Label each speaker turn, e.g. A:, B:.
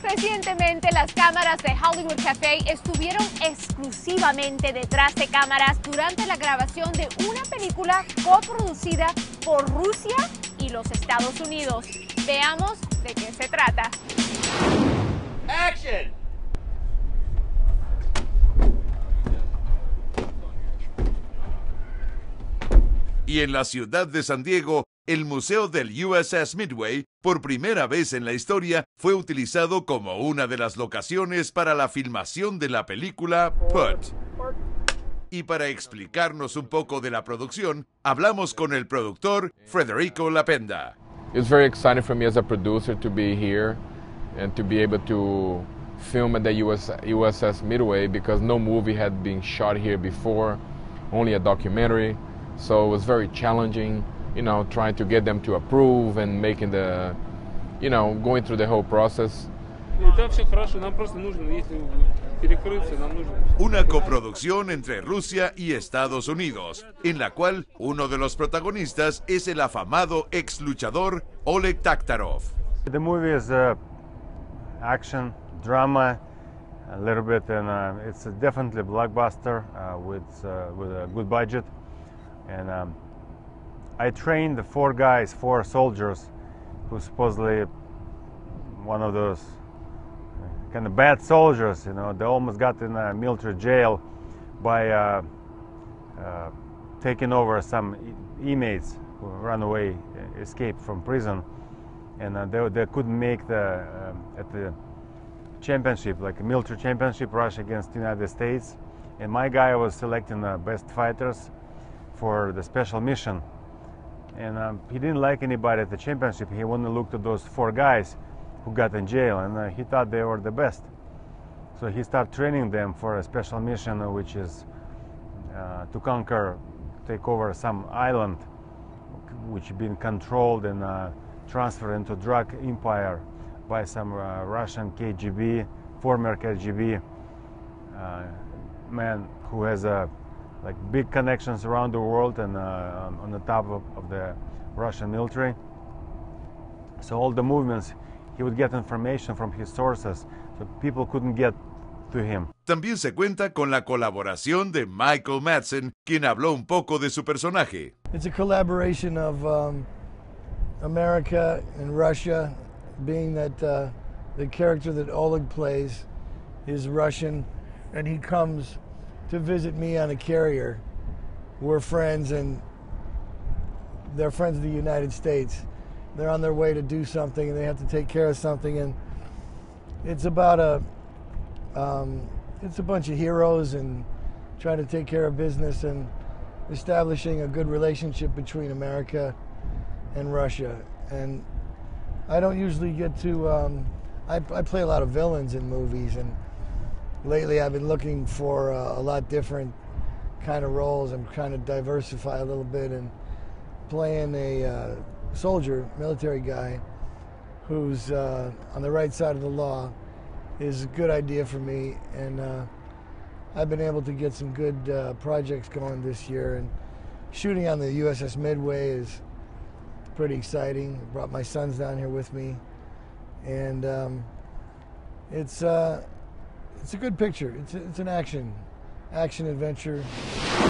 A: Recientemente, las cámaras de Holywood Cafe estuvieron exclusivamente detrás de cámaras durante la grabación de una película coproducida por Rusia y los Estados Unidos. Veamos de qué se trata.
B: Action!
C: Y en la ciudad de San Diego, el museo del USS Midway, por primera vez en la historia, fue utilizado como una de las locaciones para la filmación de la película Put. Y para explicarnos un poco de la producción, hablamos con el productor Frederico Lapenda.
D: It's very exciting for me as a producer to be here and to be able to film at the USS Midway, because no movie had been shot here before, only a documentary. So it was very challenging, trying to get them to approve and making the, going through the whole process.
C: Una coproducción entre Rusia y Estados Unidos, en la cual uno de los protagonistas es el afamado ex luchador Oleg Taktarov.
E: The movie is action, drama, a little bit, and it's definitely a blockbuster with a good budget. And I trained the four soldiers, who supposedly one of those kind of bad soldiers. They almost got in a military jail by taking over some inmates who ran away, escaped from prison, and they couldn't make at the championship, like a military championship, Russia against the United States. And my guy was selecting the best fighters for the special mission, and he didn't like anybody at the championship. He only looked at those four guys who got in jail, and he thought they were the best. So he started training them for a special mission, which is to take over some island which been controlled and transferred into drug empire by some Russian KGB, former KGB man who has big connections around the world and on the top of the Russian military. So all the movements, he would get information from his sources, so people couldn't get to him.
C: También se cuenta con la colaboración de Michael Madsen, quien habló un poco de su personaje.
F: It's a collaboration of America and Russia, being that the character that Oleg plays is Russian, and he comes to visit me on a carrier. We're friends, and they're friends of the United States. They're on their way to do something, and they have to take care of something, and it's about it's a bunch of heroes and trying to take care of business and establishing a good relationship between America and Russia. And I don't usually get to, I play a lot of villains in movies, and lately I've been looking for a lot different kind of roles. I'm trying to diversify a little bit, and playing a soldier, military guy, who's on the right side of the law is a good idea for me. And I've been able to get some good projects going this year, and shooting on the USS Midway is pretty exciting. I brought my sons down here with me, and it's a good picture. It's an action adventure.